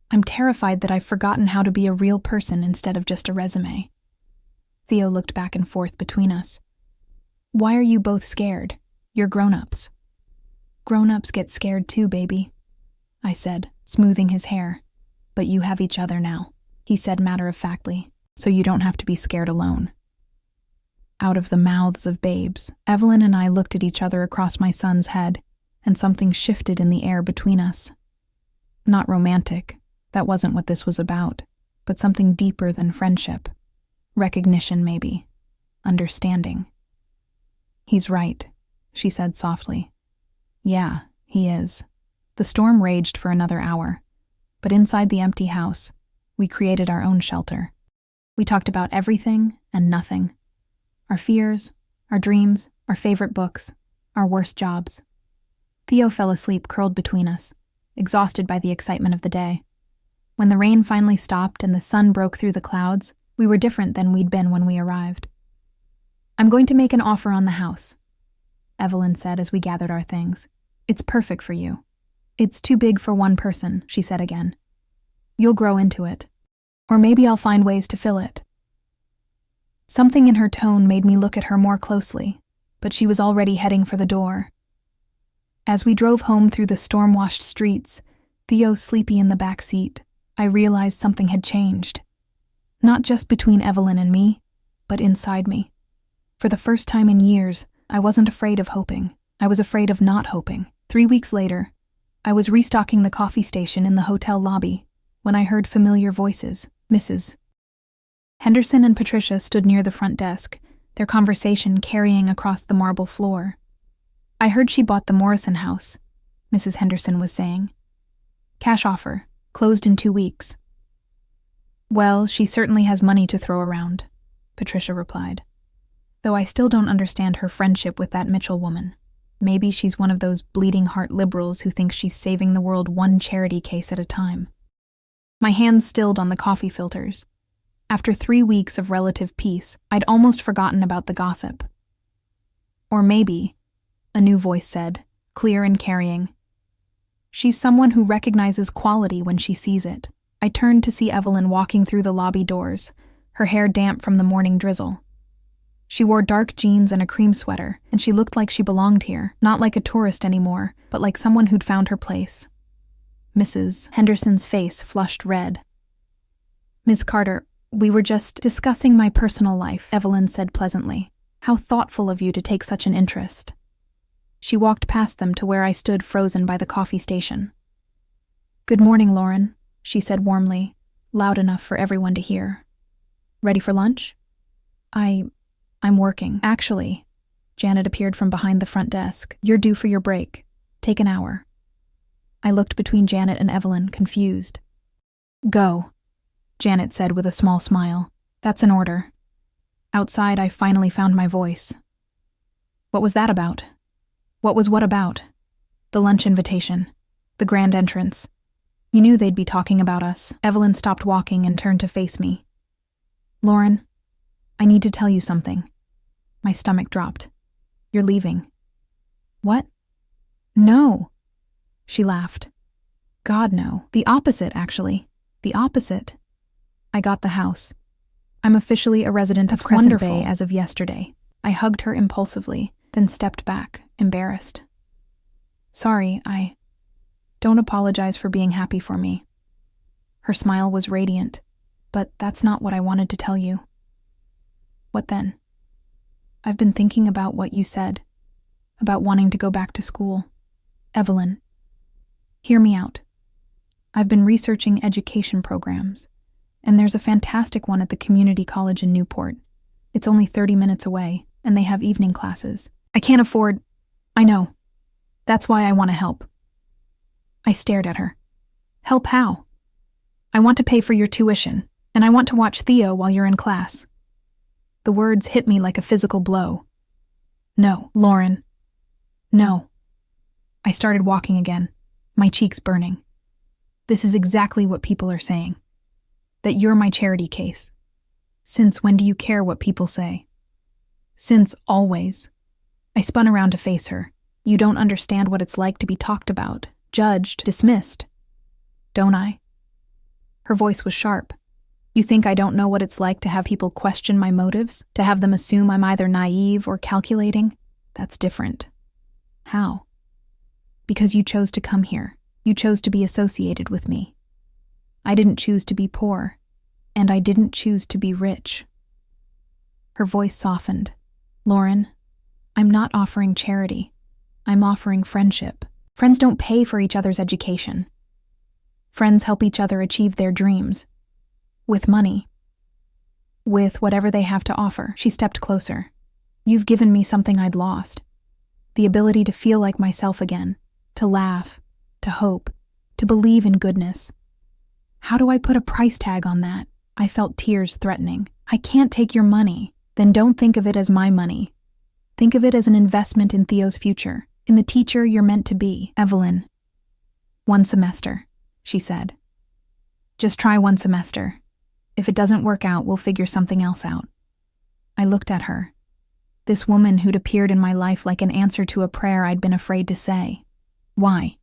I'm terrified that I've forgotten how to be a real person instead of just a resume." Theo looked back and forth between us. "Why are you both scared? You're grown-ups." "Grown-ups get scared too, baby," I said, smoothing his hair. "But you have each other now," he said matter-of-factly, "so you don't have to be scared alone." Out of the mouths of babes, Evelyn and I looked at each other across my son's head, and something shifted in the air between us. Not romantic, that wasn't what this was about, but something deeper than friendship. Recognition, maybe. Understanding. "He's right," she said softly. "Yeah, he is." The storm raged for another hour, but inside the empty house, we created our own shelter. We talked about everything and nothing. Our fears, our dreams, our favorite books, our worst jobs. Theo fell asleep curled between us, exhausted by the excitement of the day. When the rain finally stopped and the sun broke through the clouds, we were different than we'd been when we arrived. "I'm going to make an offer on the house," Evelyn said as we gathered our things. "It's perfect for you." "It's too big for one person," she said again. "You'll grow into it. Or maybe I'll find ways to fill it." Something in her tone made me look at her more closely, but she was already heading for the door. As we drove home through the storm-washed streets, Theo sleepy in the back seat, I realized something had changed. Not just between Evelyn and me, but inside me. For the first time in years, I wasn't afraid of hoping. I was afraid of not hoping. 3 weeks later, I was restocking the coffee station in the hotel lobby when I heard familiar voices. Mrs. Henderson and Patricia stood near the front desk, their conversation carrying across the marble floor. "I heard she bought the Morrison house," Mrs. Henderson was saying. "Cash offer, closed in 2 weeks." "Well, she certainly has money to throw around," Patricia replied. "Though I still don't understand her friendship with that Mitchell woman. Maybe she's one of those bleeding heart liberals who think she's saving the world one charity case at a time." My hands stilled on the coffee filters. After 3 weeks of relative peace, I'd almost forgotten about the gossip. "Or maybe," a new voice said, clear and carrying, "she's someone who recognizes quality when she sees it." I turned to see Evelyn walking through the lobby doors, her hair damp from the morning drizzle. She wore dark jeans and a cream sweater, and she looked like she belonged here, not like a tourist anymore, but like someone who'd found her place. Mrs. Henderson's face flushed red. "Miss Carter, we were just discussing my personal life," Evelyn said pleasantly. "How thoughtful of you to take such an interest." She walked past them to where I stood frozen by the coffee station. "Good morning, Lauren," she said warmly, loud enough for everyone to hear. "Ready for lunch?" I'm working. Actually, Janet appeared from behind the front desk. "You're due for your break. Take an hour." I looked between Janet and Evelyn, confused. "Go," Janet said with a small smile. "That's an order." Outside, I finally found my voice. What was that about? What was what about? The lunch invitation. The grand entrance. You knew they'd be talking about us. Evelyn stopped walking and turned to face me. "Lauren, I need to tell you something." My stomach dropped. "You're leaving." "What?" "No." She laughed. "God, no. The opposite, actually. The opposite. I got the house. I'm officially a resident of Crescent Bay as of yesterday." I hugged her impulsively, then stepped back, embarrassed. "Sorry, Don't apologize for being happy for me." Her smile was radiant, but that's not what I wanted to tell you. "What then?" "I've been thinking about what you said, about wanting to go back to school. Evelyn, hear me out. I've been researching education programs, and there's a fantastic one at the community college in Newport. It's only 30 minutes away, and they have evening classes. I can't afford— I know. That's why I want to help." I stared at her. "Help how?" "I want to pay for your tuition, and I want to watch Theo while you're in class." The words hit me like a physical blow. "No, Lauren. No." I started walking again, my cheeks burning. "This is exactly what people are saying. That you're my charity case. Since when do you care what people say?" "Since always." I spun around to face her. "You don't understand what it's like to be talked about, judged, dismissed. Don't I?" Her voice was sharp. "You think I don't know what it's like to have people question my motives, to have them assume I'm either naive or calculating? That's different." "How?" "Because you chose to come here. You chose to be associated with me. I didn't choose to be poor, and I didn't choose to be rich." Her voice softened. "Lauren, I'm not offering charity. I'm offering friendship. Friends don't pay for each other's education. Friends help each other achieve their dreams. With money. With whatever they have to offer." She stepped closer. "You've given me something I'd lost. The ability to feel like myself again. To laugh. To hope. To believe in goodness. How do I put a price tag on that?" I felt tears threatening. "I can't take your money." "Then don't think of it as my money. Think of it as an investment in Theo's future, in the teacher you're meant to be." "Evelyn." "1 semester," she said. "Just try 1 semester. If it doesn't work out, we'll figure something else out." I looked at her. This woman who'd appeared in my life like an answer to a prayer I'd been afraid to say. "Why?"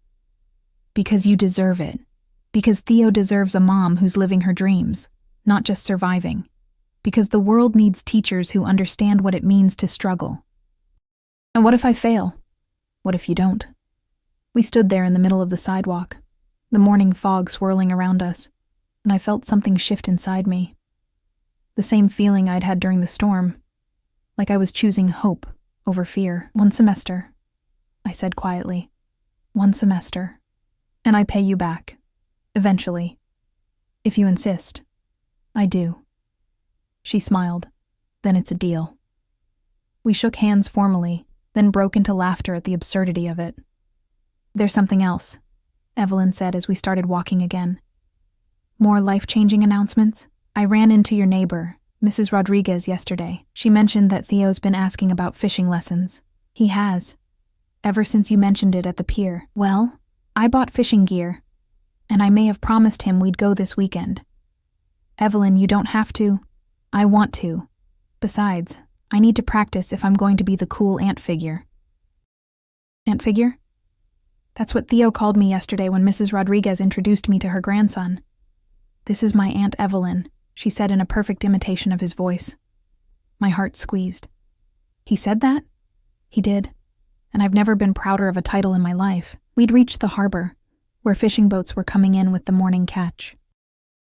"Because you deserve it. Because Theo deserves a mom who's living her dreams, not just surviving. Because the world needs teachers who understand what it means to struggle." "And what if I fail? What if you don't?" We stood there in the middle of the sidewalk, the morning fog swirling around us, and I felt something shift inside me. The same feeling I'd had during the storm, like I was choosing hope over fear. 1 semester, I said quietly. 1 semester. And I pay you back. Eventually. If you insist. I do. She smiled. Then it's a deal. We shook hands formally, then broke into laughter at the absurdity of it. "There's something else," Evelyn said as we started walking again. "More life-changing announcements? I ran into your neighbor, Mrs. Rodriguez, yesterday. She mentioned that Theo's been asking about fishing lessons. He has. Ever since you mentioned it at the pier. Well, I bought fishing gear, and I may have promised him we'd go this weekend. Evelyn, you don't have to. I want to. Besides, I need to practice if I'm going to be the cool aunt figure." "Aunt figure?" "That's what Theo called me yesterday when Mrs. Rodriguez introduced me to her grandson. This is my Aunt Evelyn," she said in a perfect imitation of his voice. My heart squeezed. He said that? He did. And I've never been prouder of a title in my life. We'd reached the harbor, where fishing boats were coming in with the morning catch.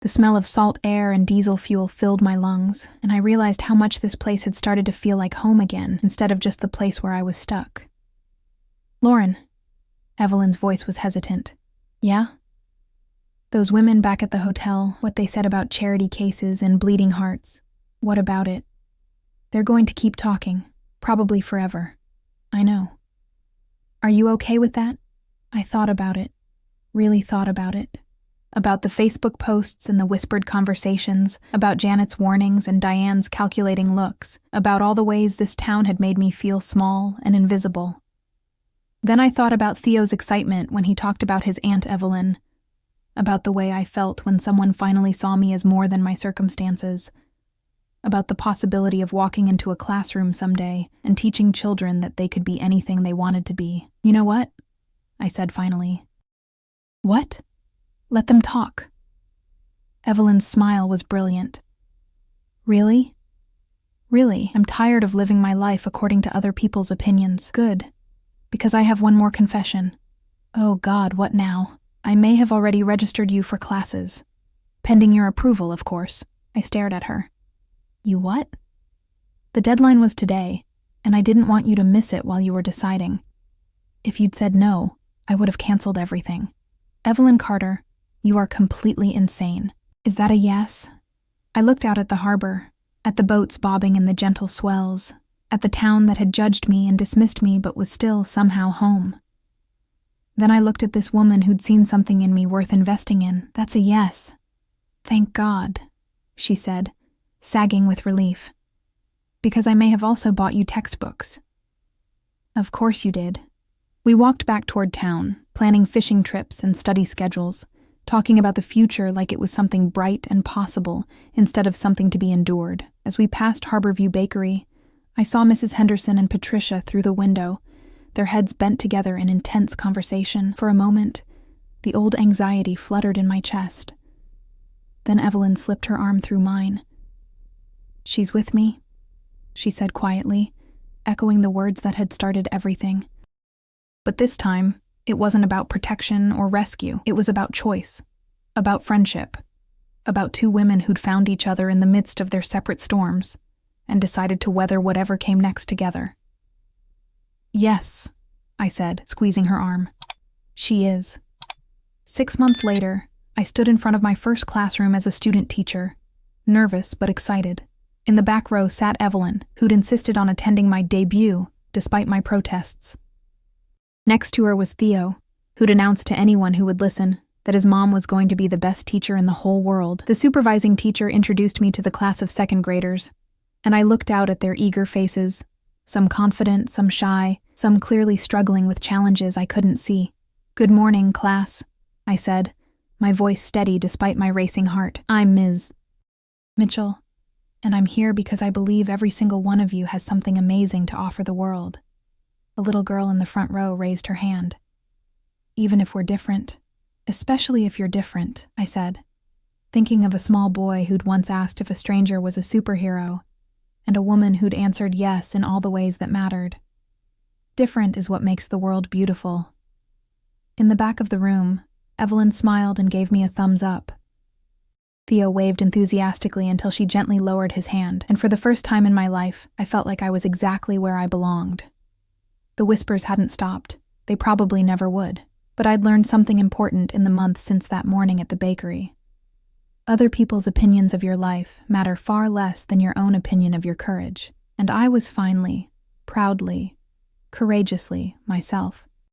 The smell of salt air and diesel fuel filled my lungs, and I realized how much this place had started to feel like home again, instead of just the place where I was stuck. "Lauren," Evelyn's voice was hesitant. "Yeah?" Those women back at the hotel, what they said about charity cases and bleeding hearts. What about it? They're going to keep talking, probably forever. I know. Are you okay with that? I thought about it, really thought about it. About the Facebook posts and the whispered conversations, about Janet's warnings and Diane's calculating looks, about all the ways this town had made me feel small and invisible. Then I thought about Theo's excitement when he talked about his Aunt Evelyn, about the way I felt when someone finally saw me as more than my circumstances, about the possibility of walking into a classroom someday and teaching children that they could be anything they wanted to be. You know what? I said finally. What? Let them talk. Evelyn's smile was brilliant. Really? Really, I'm tired of living my life according to other people's opinions. Good. Because I have one more confession. Oh God, what now? I may have already registered you for classes. Pending your approval, of course. I stared at her. You what? The deadline was today, and I didn't want you to miss it while you were deciding. If you'd said no, I would have canceled everything. Evelyn Carter, you are completely insane. Is that a yes? I looked out at the harbor, at the boats bobbing in the gentle swells, at the town that had judged me and dismissed me but was still somehow home. Then I looked at this woman who'd seen something in me worth investing in. That's a yes. Thank God, she said, sagging with relief. Because I may have also bought you textbooks. Of course you did. We walked back toward town, planning fishing trips and study schedules, talking about the future like it was something bright and possible instead of something to be endured. As we passed Harborview Bakery, I saw Mrs. Henderson and Patricia through the window, their heads bent together in intense conversation. For a moment, the old anxiety fluttered in my chest. Then Evelyn slipped her arm through mine. She's with me, she said quietly, echoing the words that had started everything. But this time, it wasn't about protection or rescue. It was about choice, about friendship, about two women who'd found each other in the midst of their separate storms and decided to weather whatever came next together. Yes, I said, squeezing her arm. She is. 6 months later, I stood in front of my first classroom as a student teacher, nervous but excited. In the back row sat Evelyn, who'd insisted on attending my debut despite my protests. Next to her was Theo, who'd announced to anyone who would listen that his mom was going to be the best teacher in the whole world. The supervising teacher introduced me to the class of second graders, and I looked out at their eager faces, some confident, some shy, some clearly struggling with challenges I couldn't see. Good morning, class, I said, my voice steady despite my racing heart. I'm Ms. Mitchell, and I'm here because I believe every single one of you has something amazing to offer the world. A little girl in the front row raised her hand. Even if we're different, especially if you're different, I said, thinking of a small boy who'd once asked if a stranger was a superhero, and a woman who'd answered yes in all the ways that mattered. Different is what makes the world beautiful. In the back of the room, Evelyn smiled and gave me a thumbs up. Theo waved enthusiastically until she gently lowered his hand, and for the first time in my life, I felt like I was exactly where I belonged. The whispers hadn't stopped. They probably never would. But I'd learned something important in the months since that morning at the bakery. Other people's opinions of your life matter far less than your own opinion of your courage. And I was finally, proudly, courageously myself.